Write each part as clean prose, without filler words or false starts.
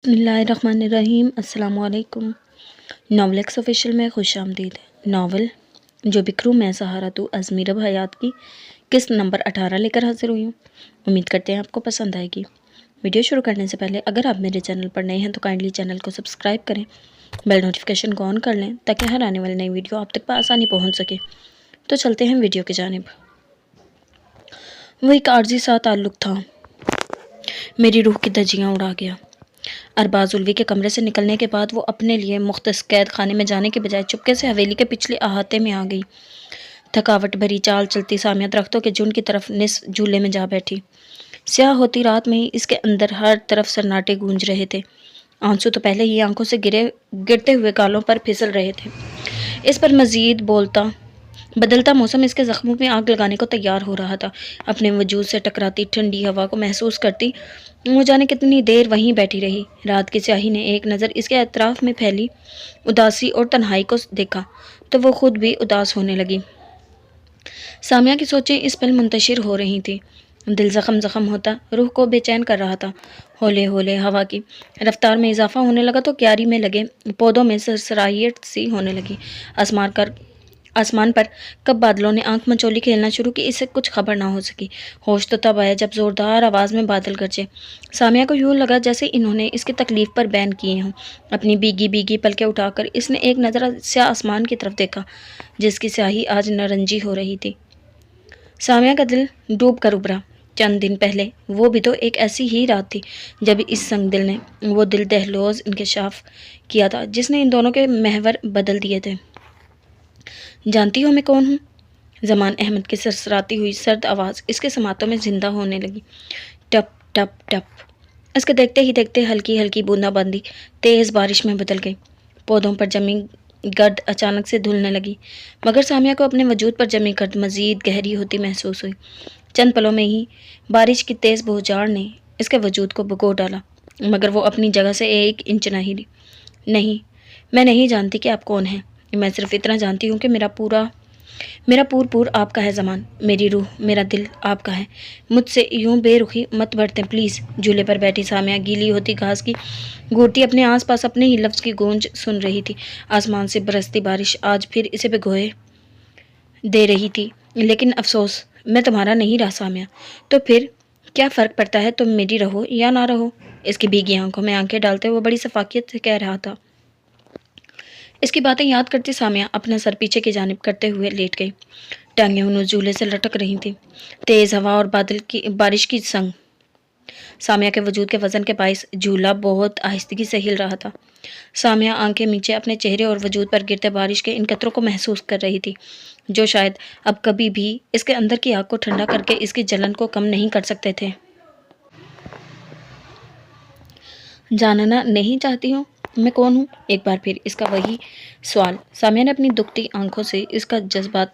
بسم اللہ الرحمن الرحیم۔ السلام علیکم۔ ناول ایکس آفیشیل میں خوش آمدید۔ ناول جو بکھروں میں سہارا تو از میرب حیات کی قسط نمبر 18 لے کر حاضر ہوئی ہوں۔ امید کرتے ہیں آپ کو پسند آئے گی۔ ویڈیو شروع کرنے سے پہلے اگر آپ میرے چینل پر نئے ہیں تو کائنڈلی چینل کو سبسکرائب کریں، بیل نوٹیفیکیشن کو آن کر لیں تاکہ ہر آنے والی نئی ویڈیو آپ تک بآسانی پہنچ سکے۔ تو چلتے ہیں ویڈیو کی جانب۔ وہ ایک عارضی سا تعلق تھا، میری روح کی دھجیاں اڑا گیا۔ ارباز الوی کے کمرے سے نکلنے کے بعد وہ اپنے لیے مختص قید خانے میں جانے کے بجائے چپکے سے حویلی کے پچھلے احاطے میں آ گئی۔ تھکاوٹ بھری چال چلتی سامیہ درختوں کے جھنڈ کی طرف نصف جھولے میں جا بیٹھی۔ سیاہ ہوتی رات میں ہی اس کے اندر ہر طرف سناٹے گونج رہے تھے۔ آنسو تو پہلے ہی آنکھوں سے گرتے ہوئے گالوں پر پھسل رہے تھے۔ اس پر مزید بدلتا موسم اس کے زخموں میں آگ لگانے کو تیار ہو رہا تھا۔ اپنے وجود سے ٹکراتی ٹھنڈی ہوا کو محسوس کرتی وہ جانے کتنی دیر وہیں بیٹھی رہی۔ رات کی سیاہی نے ایک نظر اس کے اطراف میں پھیلی اداسی اور تنہائی کو دیکھا تو وہ خود بھی اداس ہونے لگی۔ سامیہ کی سوچیں اس پل منتشر ہو رہی تھیں۔ دل زخم زخم ہوتا روح کو بے چین کر رہا تھا۔ ہولے ہولے ہوا کی رفتار میں اضافہ ہونے لگا تو کیاری میں لگے پودوں میں سرسرائیٹ سی ہونے لگی۔ آسمان پر کب بادلوں نے آنکھ مچولی کھیلنا شروع کی، اس سے کچھ خبر نہ ہو سکی۔ ہوش تو تب آیا جب زوردار آواز میں بادل گرجے۔ سامیہ کو یوں لگا جیسے انہوں نے اس کی تکلیف پر بین کیے ہوں۔ اپنی بھیگی بھیگی پلکیں اٹھا کر اس نے ایک نظر سیاہ آسمان کی طرف دیکھا جس کی سیاہی آج نارنجی ہو رہی تھی۔ سامیہ کا دل ڈوب کر ابھرا۔ چند دن پہلے وہ بھی تو ایک ایسی ہی رات تھی جب اس سنگ دل نے وہ دل دہلوز انکشاف کیا تھا جس نے ان دونوں کے محور بدل دیے تھے۔ جانتی ہو میں کون ہوں؟ زمان احمد کی سرسراتی ہوئی سرد آواز اس کے سماعتوں میں زندہ ہونے لگی۔ ٹپ ٹپ ٹپ۔ اس کے دیکھتے ہی دیکھتے ہلکی ہلکی بوندا باندی تیز بارش میں بدل گئی۔ پودوں پر جمی گرد اچانک سے دھلنے لگی، مگر سامیہ کو اپنے وجود پر جمی گرد مزید گہری ہوتی محسوس ہوئی۔ چند پلوں میں ہی بارش کی تیز بہجار نے اس کے وجود کو بھگو ڈالا، مگر وہ اپنی جگہ سے ایک انچ نہ ہلی۔ نہیں، میں نہیں جانتی کہ آپ کون ہیں۔ میں صرف اتنا جانتی ہوں کہ میرا پور آپ کا ہے زمان، میری روح میرا دل آپ کا ہے۔ مجھ سے یوں بے رخی مت برتیں پلیز۔ جھولے پر بیٹھی سامیہ گیلی ہوتی گھاس کی گھورتی اپنے آس پاس اپنے ہی لفظ کی گونج سن رہی تھی۔ آسمان سے برستی بارش آج پھر اسے بھگوئے دے رہی تھی، لیکن افسوس میں تمہارا نہیں رہا سامیہ۔ تو پھر کیا فرق پڑتا ہے تم میری رہو یا نہ رہو؟ اس کی بھیگی آنکھوں میں آنکھیں ڈالتے ہوئے بڑی شفقت سے کہہ رہا تھا۔ اس کی باتیں یاد کرتی سامیہ اپنا سر پیچھے کی جانب کرتے ہوئے لیٹ گئی۔ ٹانگیں انہوں جھولے سے لٹک رہی تھیں۔ تیز ہوا اور بارش کی سنگ سامیہ کے وجود کے وزن کے باعث جھولا بہت آہستگی سے ہل رہا تھا۔ سامیہ آنکھیں نیچے اپنے چہرے اور وجود پر گرتے بارش کے ان قطروں کو محسوس کر رہی تھی جو شاید اب کبھی بھی اس کے اندر کی آگ کو ٹھنڈا کر کے اس کی جلن کو کم نہیں کر سکتے تھے۔ جاننا نہیں چاہتی ہوں میں کون ہوں؟ ایک بار پھر اس کا وہی سوال۔ سامیہ نے اپنی دکھتی آنکھوں سے اس کا جذبات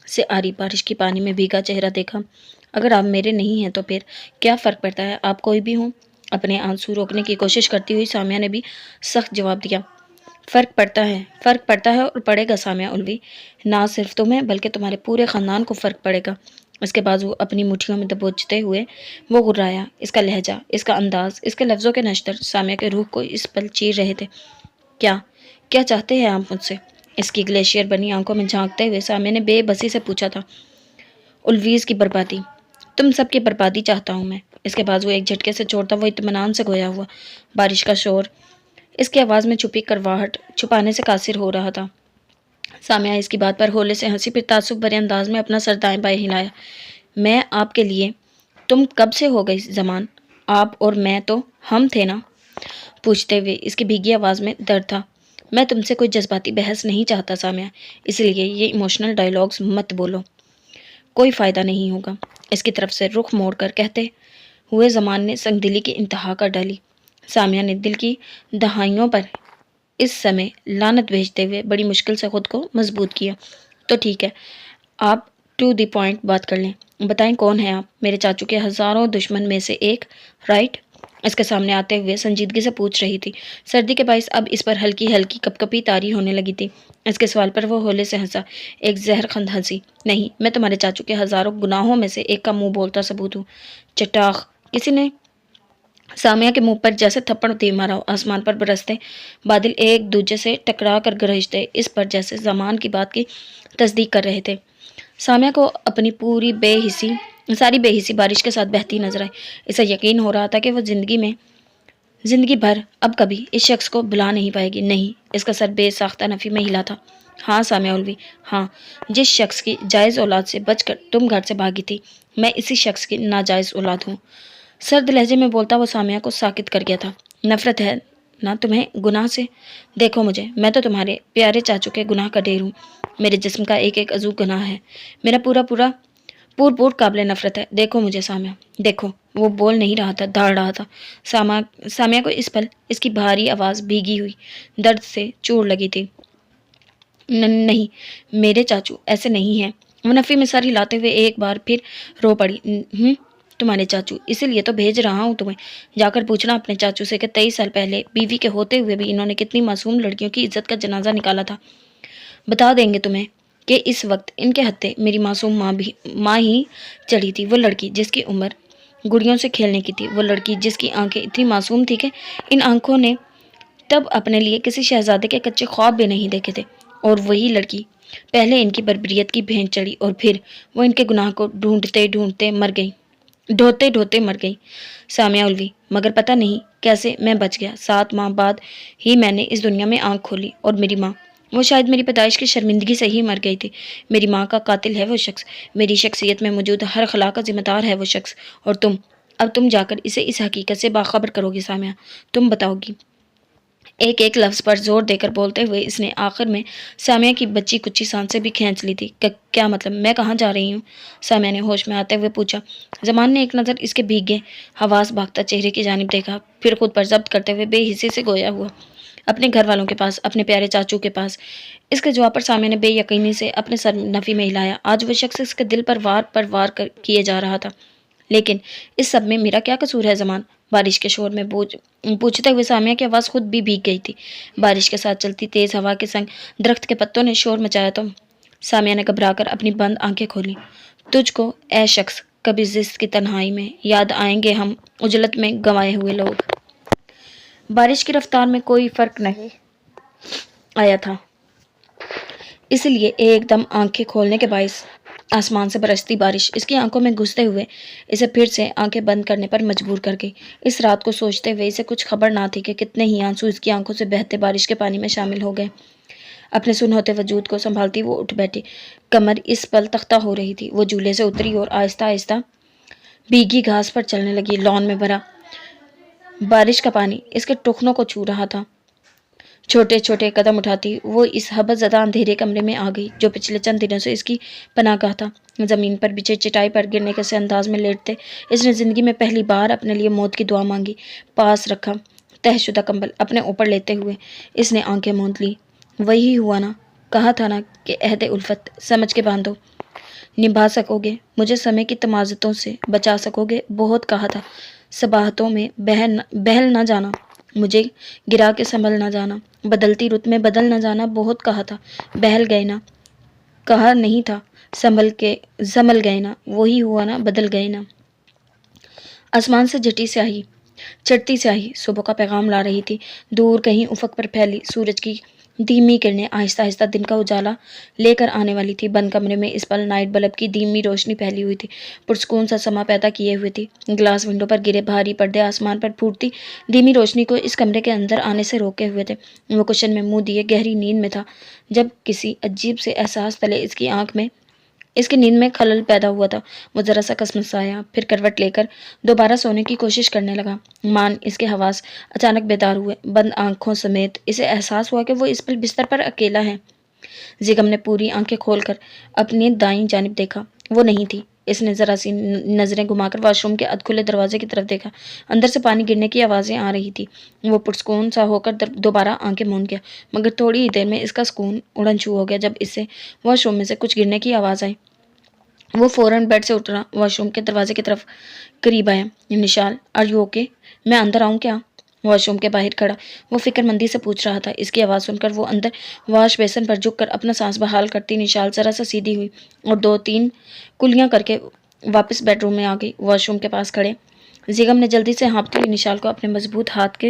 سے آری بارش کی پانی میں بھیگا چہرہ دیکھا۔ اگر آپ میرے نہیں ہیں تو پھر کیا فرق پڑتا ہے، آپ کوئی بھی ہوں؟ اپنے آنسو روکنے کی کوشش کرتی ہوئی سامیہ نے بھی سخت جواب دیا۔ فرق پڑتا ہے اور پڑے گا سامیہ الوی۔ نہ صرف تمہیں بلکہ تمہارے پورے خاندان کو فرق پڑے گا۔ اس کے بازو اپنی مٹھیوں میں دبوچتے ہوئے وہ غرایا۔ اس کا لہجہ، اس کا انداز، اس کے لفظوں کے نشتر سامیہ کے روح کو اس پل چیر رہے تھے۔ کیا چاہتے ہیں آپ مجھ سے؟ اس کی گلیشیئر بنی آنکھوں میں جھانکتے ہوئے سامیہ نے بے بسی سے پوچھا تھا۔ الویز کی بربادی، تم سب کی بربادی چاہتا ہوں میں۔ اس کے بازو ایک جھٹکے سے چھوڑتا وہ اطمینان سے گویا ہوا۔ بارش کا شور اس کی آواز میں چھپی کرواہٹ چھپانے سے قاصر ہو رہا تھا۔ سامیہ اس کی بات پر ہولے سے ہنسی، پھر تعصب بھرے انداز میں اپنا سر دائیں بائیں ہلایا۔ میں آپ کے لیے تم کب سے ہو گئی زمان؟ آپ اور میں تو ہم تھے نا؟ پوچھتے ہوئے اس کی بھیگی آواز میں درد تھا۔ میں تم سے کوئی جذباتی بحث نہیں چاہتا سامیہ، اس لیے یہ ایموشنل ڈائیلاگز مت بولو، کوئی فائدہ نہیں ہوگا۔ اس کی طرف سے رخ موڑ کر کہتے ہوئے زمان نے سنگ دلی کی انتہا کر ڈالی۔ سامیہ نے دل کی دہائیوں پر اس سمے لعنت بھیجتے ہوئے بڑی مشکل سے خود کو مضبوط کیا۔ تو ٹھیک ہے، آپ ٹو دی پوائنٹ بات کر لیں، بتائیں کون ہیں آپ؟ میرے چاچو کے ہزاروں دشمن میں سے ایک، رائٹ؟ اس کے سامنے آتے ہوئے سنجیدگی سے پوچھ رہی تھی۔ سردی کے باعث اب اس پر ہلکی ہلکی کپ کپی طاری ہونے لگی تھی۔ اس کے سوال پر وہ ہولے سے ہنسا، ایک زہر خند ہنسی۔ نہیں، میں تمہارے چاچو کے ہزاروں گناہوں میں سے ایک کا منہ بولتا ثبوت ہوں۔ چٹاخ! کسی نے سامیہ کے منہ پر جیسے تھپڑ دے مارا ہو، آسمان پر برستے بادل ایک دوسرے سے ٹکرا کر گرجتے اس پر جیسے زمان کی بات کی تصدیق کر رہے تھے۔ سامیہ کو اپنی ساری بے حسی بارش کے ساتھ بہتی نظر آئی۔ اسے یقین ہو رہا تھا کہ وہ زندگی بھر اب کبھی اس شخص کو بھلا نہیں پائے گی۔ نہیں، اس کا سر بے ساختہ نفی میں ہلا تھا۔ ہاں سامیہ اولوی، ہاں، جس شخص کی جائز اولاد سے بچ کر تم گھر سے بھاگی تھی، میں اسی شخص کی ناجائز اولاد ہوں۔ سرد لہجے میں بولتا وہ سامیہ کو ساکت کر گیا تھا۔ نفرت ہے نہ تمہیں گناہ سے؟ دیکھو مجھے، میں تو تمہارے پیارے چاچو کے گناہ کا ڈھیر ہوں۔ میرے جسم کا ایک ایک عضو گناہ ہے، میرا پور قابل نفرت ہے۔ دیکھو مجھے سامیہ، دیکھو۔ وہ بول نہیں رہا تھا، دھاڑ رہا تھا۔ سامیہ کو اس پل اس کی بھاری آواز بھیگی ہوئی درد سے چوڑ لگی تھی۔ نہیں، میرے چاچو ایسے نہیں ہیں۔ وہ نفی میں سر ہلاتے ہوئے ایک بار پھر رو پڑی۔ تمہارے چاچو، اسی لیے تو بھیج رہا ہوں تمہیں۔ جا کر پوچھنا اپنے چاچو سے کہ 23 سال پہلے بیوی کے ہوتے ہوئے بھی انہوں نے کتنی معصوم لڑکیوں کی عزت کا جنازہ نکالا تھا۔ بتا دیں گے تمہیں کہ اس وقت ان کے ہتھے میری معصوم ماں ہی چڑھی تھی۔ وہ لڑکی جس کی عمر گڑیوں سے کھیلنے کی تھی، وہ لڑکی جس کی آنکھیں اتنی معصوم تھی کہ ان آنکھوں نے تب اپنے لیے کسی شہزادے کے کچے خواب بھی نہیں دیکھے تھے، اور وہی لڑکی پہلے ان کی بربریت کی بھینٹ چڑھی اور پھر وہ ان کے گناہ کو ڈھونڈتے مر گئی۔ سامیہ اولوی، مگر پتہ نہیں کیسے میں بچ گیا۔ 7 ماہ بعد ہی میں نے اس دنیا میں آنکھ کھولی، اور میری ماں، وہ شاید میری پیدائش کی شرمندگی سے ہی مر گئی تھی۔ میری ماں کا قاتل ہے وہ شخص، میری شخصیت میں موجود ہر خلا کا ذمہ دار ہے وہ شخص، اور اب تم جا کر اسے اس حقیقت سے باخبر کرو گی سامیہ، تم بتاؤ گی۔ ایک ایک لفظ پر زور دے کر بولتے ہوئے اس نے آخر میں سامیہ کی بچی کچی سانسیں بھی کھینچ لی تھی۔ کیا مطلب؟ میں کہاں جا رہی ہوں؟ سامیہ نے ہوش میں آتے ہوئے پوچھا۔ زمان نے ایک نظر اس کے بھیگے حواس بھاگتا چہرے کی جانب دیکھا، پھر خود پر ضبط کرتے ہوئے بے حسی سے گویا ہوا۔ اپنے گھر والوں کے پاس، اپنے پیارے چاچو کے پاس۔ اس کے جواب پر سامیہ نے بے یقینی سے اپنے سر نفی میں ہلایا۔ آج وہ شخص اس کے دل پر وار کیے جا رہا تھا۔ لیکن اس سب میں میرا کیا قصور ہے زمان؟ بارش کے شور میں پوچھتے ہوئے سامیہ کی آواز خود بھی بھیگ گئی تھی۔ بارش کے ساتھ چلتی تیز ہوا کے سنگ درخت کے پتوں نے شور مچایا تو سامیہ نے گھبرا کر اپنی بند آنکھیں کھولی۔ تجھ کو اے شخص کبھی زست کی تنہائی میں یاد آئیں گے ہم اجلت میں گنوائے ہوئے لوگ۔ بارش کی رفتار میں کوئی فرق نہیں آیا تھا، اس لیے ایک دم آنکھیں کھولنے کے باعث آسمان سے برستی بارش اس کی آنکھوں میں گھستے ہوئے اسے پھر سے آنکھیں بند کرنے پر مجبور کر گئی۔ اس رات کو سوچتے ہوئے اسے کچھ خبر نہ تھی کہ کتنے ہی آنسو اس کی آنکھوں سے بہتے بارش کے پانی میں شامل ہو گئے۔ اپنے سن ہوتے وجود کو سنبھالتی وہ اٹھ بیٹھی۔ کمر اس پل تختہ ہو رہی تھی۔ وہ جھولے سے اتری اور آہستہ آہستہ بھیگی گھاس پر چلنے لگی۔ لان میں بھرا بارش کا پانی اس کے ٹخنوں کو چھو رہا تھا۔ چھوٹے چھوٹے قدم اٹھاتی وہ اس حبس زدہ اندھیرے کمرے میں آ گئی جو پچھلے چند دنوں سے اس کی پناہ گاہ تھا۔ زمین پر بچھے چٹائی پر گرنے کے انداز میں لیٹتے اس نے زندگی میں پہلی بار اپنے لیے موت کی دعا مانگی۔ پاس رکھا تہہ شدہ کمبل اپنے اوپر لیتے ہوئے اس نے آنکھیں موند لی۔ وہی ہوا نا، کہا تھا نا کہ عہد الفت سمجھ کے باندھو، نبھا سکو گے، مجھے سمے کی تمازتوں سے بچا سکو گے، بہت کہا تھا۔ صباحتوں میں بہل نہ جانا، مجھے گرا کے سنبھل نہ جانا، بدلتی رت میں بدل نہ جانا، بہت کہا تھا۔ بہل گئے نا، کہا نہیں تھا سنبھل گئے نا، وہی ہوا نا، بدل گئے نا۔ آسمان سے چڑھتی سیاہی صبح کا پیغام لا رہی تھی۔ دور کہیں افق پر پھیلی سورج کی دھیمی کرنیں آہستہ آہستہ دن کا اجالا لے کر آنے والی تھی۔ بند کمرے میں اس پل نائٹ بلب کی دھیمی روشنی پھیلی ہوئی تھی، پرسکون سا سما پیدا کیے ہوئے تھی۔ گلاس ونڈو پر گرے بھاری پردے آسمان پر پھوٹتی دھیمی روشنی کو اس کمرے کے اندر آنے سے روکے ہوئے تھے۔ وہ کشن میں منہ دیے گہری نیند میں تھا جب کسی عجیب سے احساس تلے اس کی نیند میں خلل پیدا ہوا تھا۔ وہ ذرا سا کسمسایا، پھر کروٹ لے کر دوبارہ سونے کی کوشش کرنے لگا۔ مان اس کے حواس اچانک بیدار ہوئے۔ بند آنکھوں سمیت اسے احساس ہوا کہ وہ اس پل بستر پر اکیلا ہے۔ زگم نے پوری آنکھیں کھول کر اپنی دائیں جانب دیکھا، وہ نہیں تھی۔ اس نے ذرا سی نظریں گھما کر واش روم کے ادھ کھلے دروازے کی طرف دیکھا۔ اندر سے پانی گرنے کی آوازیں آ رہی تھی۔ وہ پرسکون سا ہو کر دوبارہ آنکھیں موند گیا، مگر تھوڑی ہی دیر میں اس کا سکون اڑن چھو ہو گیا جب اس سے واش روم میں سے کچھ گرنے کی آواز آئی۔ وہ فوراً بیڈ سے اٹھا، واش روم کے دروازے کی طرف قریب آیا۔ نشال، آر یو اوکے؟ میں اندر آؤں کیا؟ واش روم کے باہر کھڑا وہ فکر مندی سے پوچھ رہا تھا۔ اس کی آواز سن کر وہ اندر واش بیسن پر جھک کر اپنا سانس بحال کرتی نشال ذرا سا سیدھی ہوئی اور 2-3 کلیاں کر کے واپس بیڈ روم میں آ گئی۔ واش روم کے پاس کھڑے زیغم نے جلدی سے ہانپتے ہوئے نشال کو اپنے مضبوط ہاتھ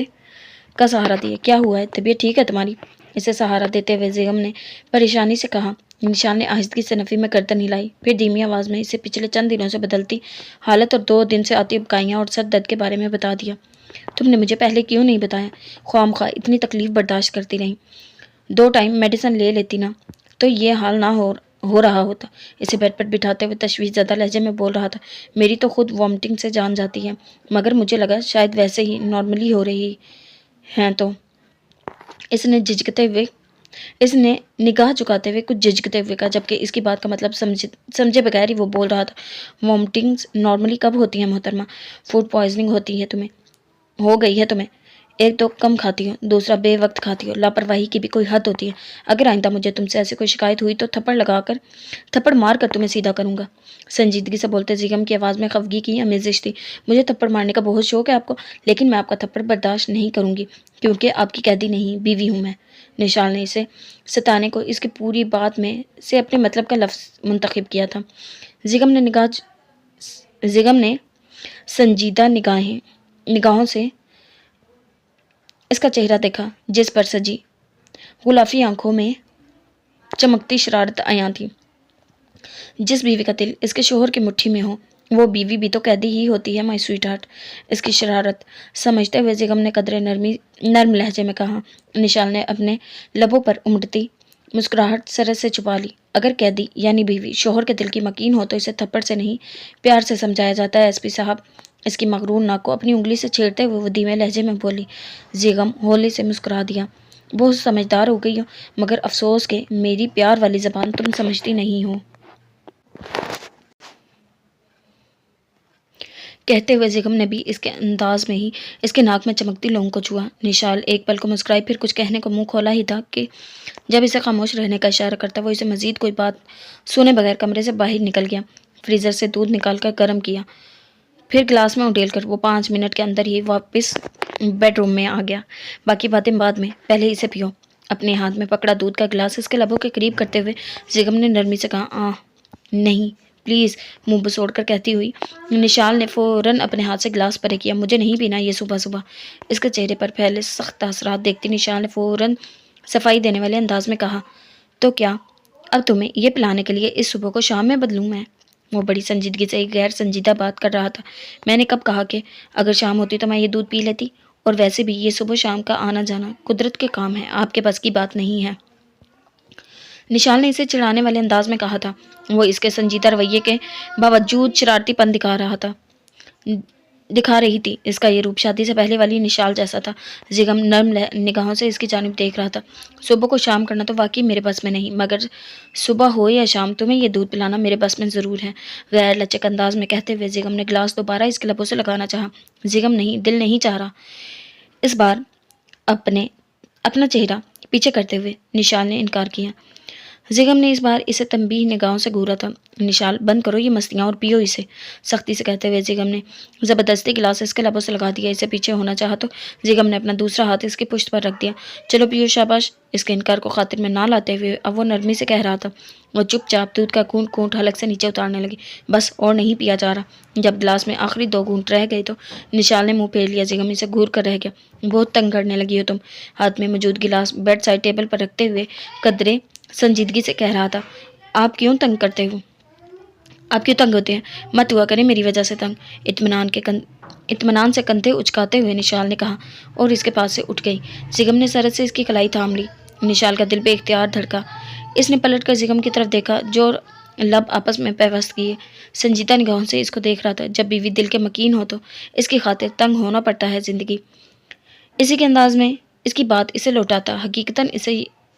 کا سہارا دیا۔ کیا ہوا ہے؟ طبیعت ٹھیک ہے تمہاری؟ اسے سہارا دیتے ہوئے زیغم نے پریشانی سے کہا۔ نشال نے آہستگی سے نفی میں گردن ہلائی، پھر دھیمی آواز میں اسے پچھلے چند دنوں سے بدلتی حالت اور 2 دن سے آتی ابکائیاں اور سر درد کے بارے میں بتا دیا۔ تم نے مجھے پہلے کیوں نہیں بتایا؟ خواہ مخواہ اتنی تکلیف برداشت کرتی رہی، 2 ٹائم میڈیسن لے لیتی نا تو یہ حال نہ ہو رہا ہوتا۔ اسے بیڈ پر بٹھاتے ہوئے تشویش زدہ لہجے میں بول رہا تھا۔ میری تو خود وامٹنگ سے جان جاتی ہے، مگر مجھے لگا شاید ویسے ہی نارملی ہو رہی ہیں تو۔ اس نے نگاہ چکاتے ہوئے کچھ جھجکتے ہوئے کہا، جبکہ اس کی بات کا مطلب سمجھے بغیر ہی وہ بول رہا تھا۔ وامٹنگز نارملی کب ہوتی ہیں محترمہ؟ فوڈ پوائزننگ ہو گئی ہے تمہیں؟ ایک تو کم کھاتی ہو، دوسرا بے وقت کھاتی ہو، لاپرواہی کی بھی کوئی حد ہوتی ہے۔ اگر آئندہ مجھے تم سے ایسی کوئی شکایت ہوئی تو تھپڑ مار کر تمہیں سیدھا کروں گا۔ سنجیدگی سے بولتے زیغم کی آواز میں خفگی کی آمیزش تھی۔ مجھے تھپڑ مارنے کا بہت شوق ہے آپ کو، لیکن میں آپ کا تھپڑ برداشت نہیں کروں گی، کیونکہ آپ کی قیدی نہیں، بیوی ہوں میں۔ نشال نے اسے ستانے کو اس کی پوری بات میں سے اپنے مطلب کا لفظ منتخب کیا تھا۔ زیغم نے سنجیدہ نگاہوں سے اس کا چہرہ دیکھا، جس پر سجی غلافی آنکھوں میں چمکتی شرارت عیاں تھی۔ جس بیوی کا دل اس کے شوہر کی مٹھی میں ہو، وہ بیوی بھی تو قیدی ہی ہوتی ہے مائی سویٹ ہارٹ۔ اس کی شرارت سمجھتے ہوئے زیغم نے قدرے نرم لہجے میں کہا۔ نشال نے اپنے لبوں پر امڑتی مسکراہٹ سرے سے چھپا لی۔ اگر قیدی یعنی بیوی شوہر کے دل کی مکین ہو تو اسے تھپڑ سے نہیں، پیار سے سمجھایا جاتا ہے ایس پی صاحب۔ اس کی مغرور ناک کو اپنی انگلی سے چھیڑتے ہوئے وہ دھیمے لہجے میں بولی۔ زیغم ہولے سے مسکرا دیا۔ بہت سمجھدار ہو گئی ہو، مگر افسوس کہ میری پیار والی زبان تم سمجھتی نہیں ہو۔ کہتے ہوئے زیغم نے بھی اس کے انداز میں ہی اس کے ناک میں چمکتی لونگ کو چھوا۔ نشال ایک پل کو مسکرائی، پھر کچھ کہنے کو منہ کھولا ہی تھا کہ جب اسے خاموش رہنے کا اشارہ کرتا وہ اسے مزید کوئی بات سنے بغیر کمرے سے باہر نکل گیا۔ فریزر سے دودھ نکال کر گرم کیا، پھر گلاس میں اڈیل کر وہ 5 منٹ کے اندر ہی واپس بیڈ روم میں آ گیا۔ باقی باتیں بعد میں، پہلے اسے پیو۔ اپنے ہاتھ میں پکڑا دودھ کا گلاس اس کے لبوں کے قریب کرتے ہوئے زیغم نے نرمی سے کہا، نہیں پلیز، منہ بسوڑ کر کہتی ہوئی نشال نے فوراً اپنے ہاتھ سے گلاس پرے کیا۔ مجھے نہیں پینا یہ صبح صبح۔ اس کے چہرے پر پھیلے سخت تاثرات دیکھتی نشال نے فوراً صفائی دینے والے انداز میں کہا، تو کیا اب تمہیں یہ پلانے کے لیے اس صبح کو شام میں بدلوں میں؟ وہ بڑی سنجیدگی سے ایک غیر سنجیدہ بات کر رہا تھا۔ میں نے کب کہا کہ اگر شام ہوتی تو میں یہ دودھ پی لیتی؟ اور ویسے بھی یہ صبح شام کا آنا جانا قدرت کے کام ہے، آپ کے بس کی بات نہیں ہے۔ نشال نے اسے چڑھانے والے انداز میں کہا تھا۔ وہ اس کے سنجیدہ رویے کے باوجود شرارتی پن دکھا رہی تھی۔ اس کا یہ روپ شادی سے پہلے والی نشال جیسا تھا۔ زیغم نرم نگاہوں سے اس کی جانب دیکھ رہا تھا۔ صبح کو شام کرنا تو واقعی میرے بس میں نہیں، مگر صبح ہو یا شام تمہیں یہ دودھ پلانا میرے بس میں ضرور ہے۔ غیر لچک انداز میں کہتے ہوئے زیغم نے گلاس دوبارہ اس کے لبوں سے لگانا چاہا۔ زیغم نہیں، دل نہیں چاہ رہا۔ اس بار اپنا چہرہ پیچھے کرتے ہوئے نشال نے انکار کیا۔ زیغم نے اس بار اسے تنبیہ نگاہوں سے گھورا تھا۔ نشال بند کرو یہ مستیاں اور پیو اسے، سختی سے کہتے ہوئے زیغم نے زبردستی گلاس اس کے لبوں سے لگا دیا۔ اسے پیچھے ہونا چاہا تو زیغم نے اپنا دوسرا ہاتھ اس کی پشت پر رکھ دیا۔ چلو پیو، شاباش۔ اس کے انکار کو خاطر میں نہ لاتے ہوئے اب وہ نرمی سے کہہ رہا تھا۔ وہ چپ چاپ دودھ کا گھونٹ گھونٹ حلق سے نیچے اتارنے لگی۔ بس اور نہیں پیا جا رہا۔ جب گلاس میں آخری 2 گھونٹ رہ گئے تو نشال نے منہ پھیر لیا۔ زیغم اسے گھور کر رہ گیا۔ بہت تنگ کرنے لگی ہو تم۔ ہاتھ میں موجود گلاس بیڈ سائڈ ٹیبل پر رکھتے ہوئے قدرے سنجیدگی سے کہہ رہا تھا۔ آپ کیوں تنگ ہوتے ہیں؟ مت ہوا کریں میری وجہ سے تنگ۔ اطمینان سے کندھے اچکاتے ہوئے نشال نے کہا، اور اس کے پاس سے اٹھ گئی۔ زیغم نے سرد سے اس کی کلائی تھام لی۔ نشال کا دل بے اختیار دھڑکا۔ اس نے پلٹ کر زیغم کی طرف دیکھا جو لب آپس میں پیوست کیے سنجیدہ نگاہوں سے اس کو دیکھ رہا تھا۔ جب بیوی دل کے مکین ہو تو اس کی خاطر تنگ ہونا پڑتا ہے زندگی۔ اسی کے انداز میں اس کی بات اسے لوٹاتا، حقیقتاً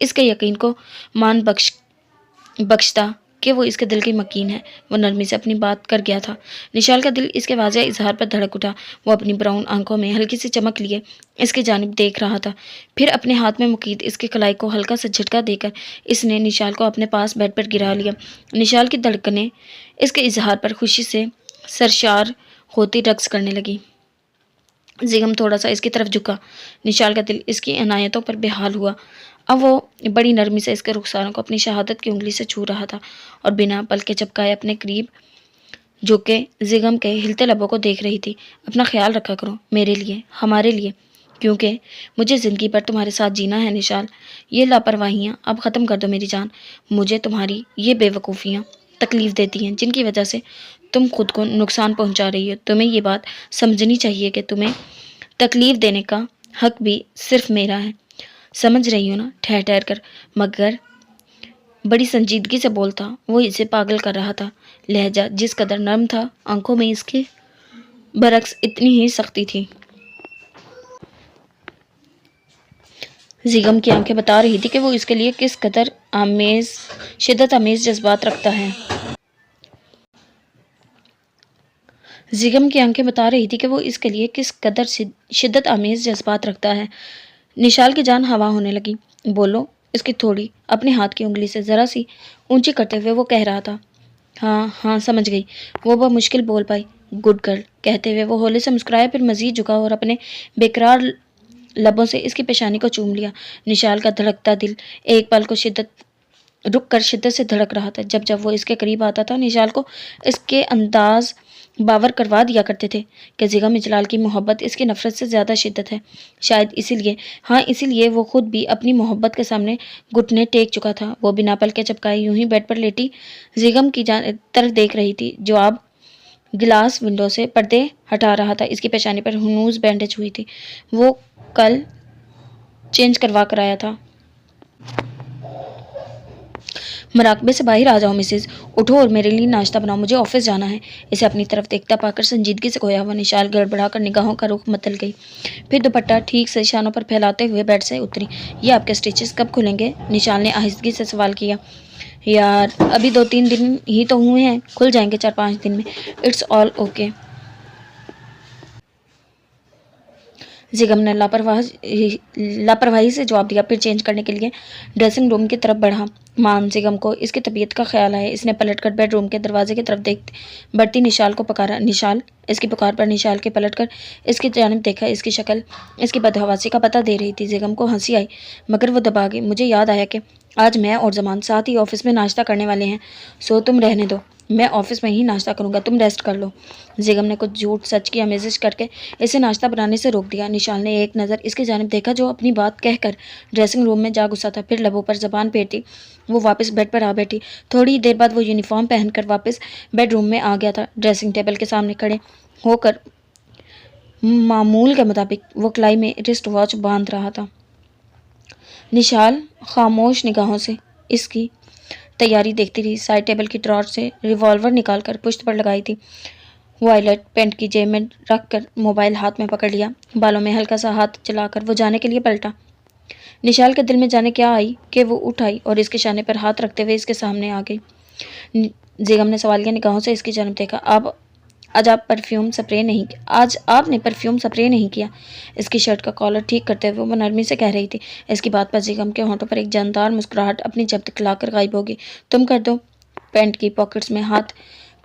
اس کے یقین کو مان بخشتا کہ وہ اس کے دل کی مکین ہے۔ وہ نرمی سے اپنی بات کر گیا تھا۔ نشال کا دل اس کے واضح اظہار پر دھڑک اٹھا۔ وہ اپنی براؤن آنکھوں میں ہلکی سی چمک لیے اس کی جانب دیکھ رہا تھا، پھر اپنے ہاتھ میں مقید اس کی کلائی کو ہلکا سا جھٹکا دے کر اس نے نشال کو اپنے پاس بیڈ پر گرا لیا۔ نشال کی دھڑکنیں اس کے اظہار پر خوشی سے سرشار ہوتی رقص کرنے لگی۔ زیغم تھوڑا سا اس کی طرف جھکا۔ نشال کا دل اس کی عنایتوں پر بحال ہوا۔ اب وہ بڑی نرمی سے اس کے رخساروں کو اپنی شہادت کی انگلی سے چھو رہا تھا اور بنا پلکیں جھپکائے اپنے قریب جو کہ زیغم کے ہلتے لبوں کو دیکھ رہی تھی۔ اپنا خیال رکھا کرو، میرے لیے، ہمارے لیے، کیونکہ مجھے زندگی بھر تمہارے ساتھ جینا ہے نشال۔ یہ لاپرواہیاں اب ختم کر دو میری جان۔ مجھے تمہاری یہ بے وقوفیاں تکلیف دیتی ہیں جن کی وجہ سے تم خود کو نقصان پہنچا رہی ہو۔ تمہیں یہ بات سمجھنی چاہیے کہ تمہیں تکلیف دینے کا حق بھی صرف میرا ہے۔ سمجھ رہی ہو نا؟ ٹھہر ٹھہر کر مگر بڑی سنجیدگی سے بولتا وہ اسے پاگل کر رہا تھا۔ لہجہ جس قدر نرم تھا، آنکھوں میں اس کے برعکس اتنی ہی سختی تھی۔ زیغم کی آنکھیں بتا رہی تھی کہ وہ اس کے لیے کس قدر شدت آمیز جذبات رکھتا ہے۔ زیغم کی آنکھیں بتا رہی تھی کہ وہ اس کے لیے کس قدر شدت آمیز جذبات رکھتا ہے۔ نشال کی جان ہوا ہونے لگی۔ بولو، اس کی تھوڑی اپنے ہاتھ کی انگلی سے ذرا سی اونچی کرتے ہوئے وہ کہہ رہا تھا۔ ہاں ہاں سمجھ گئی، وہ بمشکل بول پائی۔ گڈ گرل کہتے ہوئے وہ ہولے سے مسکرایا، پھر مزید جھکا اور اپنے بےقرار لبوں سے اس کی پیشانی کو چوم لیا۔ نشال کا دھڑکتا دل ایک پل کو رک کر شدت سے دھڑک رہا تھا۔ جب جب وہ اس کے قریب آتا تھا، نشال کو اس کے انداز باور کروا دیا کرتے تھے کہ زیغم اجلال کی محبت اس کی نفرت سے زیادہ شدت ہے۔ شاید اسی لیے، ہاں اسی لیے وہ خود بھی اپنی محبت کے سامنے گھٹنے ٹیک چکا تھا۔ وہ بنا پلکیں جھپکائے یوں ہی بیڈ پر لیٹی زیغم کی طرف دیکھ رہی تھی، جو اب گلاس ونڈو سے پردے ہٹا رہا تھا۔ اس کی پیشانی پر ہنوز بینڈیج ہوئی تھی، وہ کل چینج کروا کر آیا تھا۔ مراقبے سے باہر آ جاؤ مسز، اٹھو اور میرے لیے ناشتہ بناؤ، مجھے آفس جانا ہے۔ اسے اپنی طرف دیکھتا پا کر سنجیدگی سے کھویا ہوا نشال گڑبڑا کر نگاہوں کا رخ بدل گئی، پھر دوپٹہ ٹھیک سے شانوں پر پھیلاتے ہوئے بیڈ سے اتری۔ یہ آپ کے سٹیچز کب کھلیں گے؟ نشال نے آہستگی سے سوال کیا۔ یار ابھی 2-3 دن ہی تو ہوئے ہیں، کھل جائیں گے 4-5 دن میں۔ It's all okay. زیغم نے لاپرواہی سے جواب دیا، پھر چینج کرنے کے لیے ڈریسنگ روم کی طرف بڑھا۔ مان زیغم کو اس کی طبیعت کا خیال آیا۔ اس نے پلٹ کر بیڈ روم کے دروازے کی طرف بڑھتی نشال کو پکارا۔ نشال! اس کی پکار پر نشال کے پلٹ کر اس کی جانب دیکھا۔ اس کی شکل اس کی بدحواسی کا پتہ دے رہی تھی۔ زیغم کو ہنسی آئی مگر وہ دبا گئی۔ مجھے یاد آیا کہ آج میں اور زمان ساتھ ہی آفس میں ناشتہ کرنے والے ہیں، سو تم رہنے دو، میں آفس میں ہی ناشتہ کروں گا، تم ریسٹ کر لو۔ زیغم نے کچھ جھوٹ سچ کی آمیزش کر کے اسے ناشتہ بنانے سے روک دیا۔ نشال نے ایک نظر اس کی جانب دیکھا جو اپنی بات کہہ کر ڈریسنگ روم میں جا گھسا تھا، پھر لبوں پر زبان پھیرتی وہ واپس بیڈ پر آ بیٹھی۔ تھوڑی دیر بعد وہ یونیفارم پہن کر واپس بیڈ روم میں آ گیا تھا۔ ڈریسنگ ٹیبل کے سامنے کھڑے ہو کر معمول کے مطابق وہ کلائی میں رسٹ واچ باندھ رہا تھا۔ نشال خاموش نگاہوں سے اس کی تیاری دیکھتی رہی۔ سائڈ ٹیبل کی ڈرار سے ریوالور نکال کر پشت پر لگائی تھی۔ وائلٹ پینٹ کی جیب میں رکھ کر موبائل ہاتھ میں پکڑ لیا۔ بالوں میں ہلکا سا ہاتھ چلا کر وہ جانے کے لیے پلٹا۔ نشال کے دل میں جانے کیا آئی کہ وہ اٹھ آئی اور اس کے شانے پر ہاتھ رکھتے ہوئے اس کے سامنے آ گئی۔ زیغم نے سوالیہ نگاہوں سے اس کی جانب دیکھا۔ آج آپ نے پرفیوم سپرے نہیں کیا؟ اس کی شرٹ کا کالر ٹھیک کرتے ہوئے وہ نرمی سے کہہ رہی تھی۔ اس کی بات پر زیغم کے ہونٹوں پر ایک جاندار مسکراہٹ اپنی جب دکھلا کر غائب ہوگی۔ تم کر دو۔ پینٹ کی پاکٹس میں ہاتھ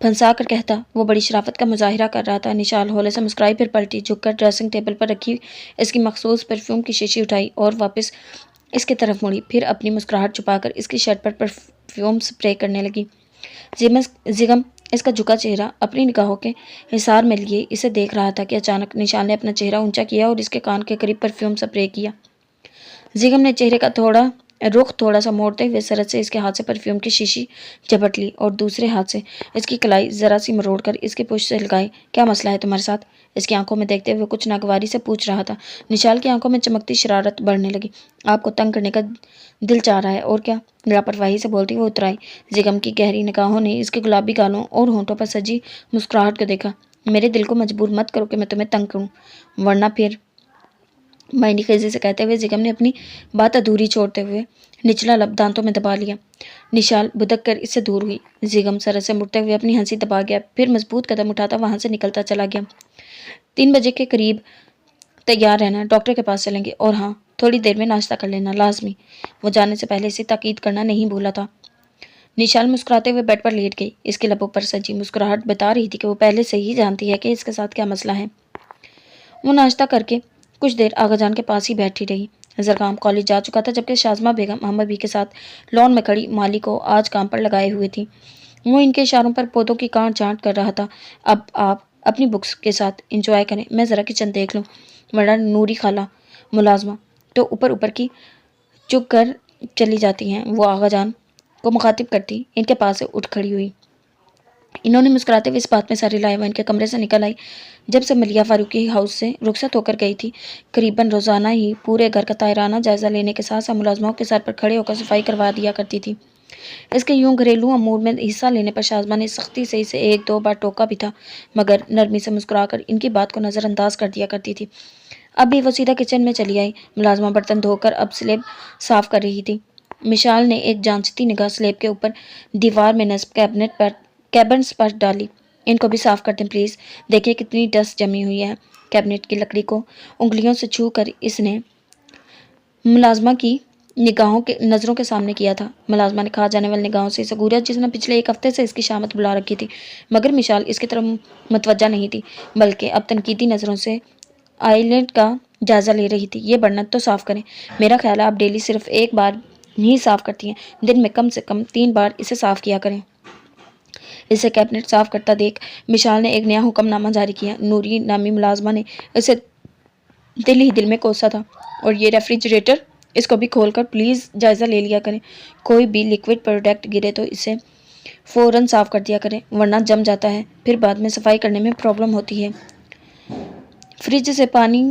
پھنسا کر کہتا وہ بڑی شرافت کا مظاہرہ کر رہا تھا۔ نشال ہولے سے مسکرائی، پھر پلٹی، جھک کر ڈریسنگ ٹیبل پر رکھی اس کی مخصوص پرفیوم کی شیشی اٹھائی اور واپس اس کی طرف مڑی، پھر اپنی مسکراہٹ چھپا کر اس کی شرٹ پر پرفیوم سپرے کرنے لگی۔ زیغم اس کا جھکا چہرہ اپنی نگاہوں کے حصار میں لیے اسے دیکھ رہا تھا کہ اچانک نشال نے اپنا چہرہ اونچا کیا اور اس کے کان کے قریب پرفیوم سپرے کیا۔ زیغم نے چہرے کا رخ تھوڑا سا موڑتے ہوئے سرد سے اس کے ہاتھ سے پرفیوم کی شیشی جھپٹ لی اور دوسرے ہاتھ سے اس کی کلائی ذرا سی مروڑ کر اس کے پشت سے لگائی۔ کیا مسئلہ ہے تمہارے ساتھ؟ اس کی آنکھوں میں دیکھتے ہوئے کچھ ناگواری سے پوچھ رہا تھا۔ نشال کی آنکھوں میں چمکتی شرارت بڑھنے لگی۔ آپ کو تنگ کرنے کا دل چاہ رہا ہے اور کیا؟ لاپرواہی سے بولتی وہ اترائی۔ زیغم کی گہری نگاہوں نے اس کے گلابی گالوں اور ہونٹوں پر سجی مسکراہٹ کو دیکھا۔ میرے دل کو مجبور مت کرو کہ میں تمہیں تنگ کروں، ورنہ پھر معنی خیزی سے کہتے ہوئے زیغم نے اپنی بات ادھوری چھوڑتے ہوئے نچلا لب دانتوں میں دبا لیا۔ نشال بھدک کر اس سے دور ہوئی۔ زیغم سرد سے مڑتے ہوئے اپنی ہنسی دبا گیا، پھر مضبوط قدم اٹھاتا وہاں سے نکلتا چلا گیا۔ 3 بجے کے قریب تیار رہنا، ڈاکٹر کے پاس چلیں گے، اور ہاں تھوڑی دیر میں ناشتہ کر لینا لازمی۔ وہ جانے سے پہلے اسے تاکید کرنا نہیں بھولا تھا۔ نشال مسکراتے ہوئے بیڈ پر لیٹ گئی۔ اس کے لبوں پر سجی مسکراہٹ بتا رہی تھی کہ وہ پہلے سے ہی جانتی ہے کہ اس کے ساتھ کیا مسئلہ ہے۔ وہ ناشتہ کر کے کچھ دیر آغا جان کے پاس ہی بیٹھی رہی۔ زرگام کالج جا چکا تھا، جبکہ شازمہ بیگم محمد بھی کے ساتھ لان میں کھڑی مالی کو آج کام پر لگائے ہوئے تھی۔ وہ ان کے اشاروں پر پودوں کی کاٹ چھانٹ کر رہا تھا۔ اب آپ اپنی بکس کے ساتھ انجوائے کریں، میں ذرا کچن دیکھ لوں، ورنہ نوری خالہ ملازمہ تو اوپر اوپر کی چک کر چلی جاتی ہیں۔ وہ آغا جان کو مخاطب کرتی ان کے پاس سے اٹھ کھڑی ہوئی۔ انہوں نے مسکراتے ہوئے اس بات میں ساری لائے وہ ان کے کمرے سے نکل آئی جب سے ملیہ فاروقی ہاؤس سے رخصت ہو کر گئی تھی۔ قریباً روزانہ ہی پورے گھر کا طاہرانہ جائزہ لینے کے ساتھ ساتھ ملازموں کے سر پر کھڑے ہو کر صفائی کروا دیا کرتی تھی۔ اس کے یوں گھریلو امور میں حصہ لینے پر شازمہ نے سختی سے اسے ایک دو بار ٹوکا بھی تھا، مگر نرمی سے مسکرا کر ان کی بات کو نظر انداز کر دیا کرتی تھی۔ اب بھی وہ سیدھا کچن میں چلی آئی۔ ملازمہ برتن دھو کر اب سلیب صاف کر رہی تھی۔ مشال نے ایک جانچتی نگاہ سلیب کے اوپر دیوار میں نصب کیبنٹس پر ڈالی۔ ان کو بھی صاف کر دیں پلیز، دیکھیں کتنی ڈسٹ جمی ہوئی ہے۔ کیبنٹ کی لکڑی کو انگلیوں سے چھو کر اس نے ملازمہ کی نظروں کے سامنے کیا تھا۔ ملازمہ نے کھا جانے والی نگاہوں سے اسے گوریا جس نے پچھلے ایک ہفتے سے اس کی شامت بلا رکھی تھی، مگر مشال اس کی طرف متوجہ نہیں تھی، بلکہ اب تنقیدی نظروں سے آئیلینڈ کا جائزہ لے رہی تھی۔ یہ برنت تو صاف کریں، میرا خیال ہے آپ ڈیلی صرف ایک بار ہی صاف کرتی ہیں، دن میں کم سے کم 3 بار اسے صاف کیا کریں۔ اسے کیبنٹ صاف کرتا دیکھ مشال نے ایک نیا حکم نامہ جاری کیا۔ نوری نامی ملازمہ نے اسے دل ہی دل میں کوسا تھا۔ اور یہ ریفریجریٹر، اس کو بھی کھول کر پلیز جائزہ لے لیا کریں، کوئی بھی لیکوڈ پروڈکٹ گرے تو اسے فوراً صاف کر دیا کریں، ورنہ جم جاتا ہے، پھر بعد میں صفائی کرنے میں پرابلم ہوتی ہے۔ فریج سے پانی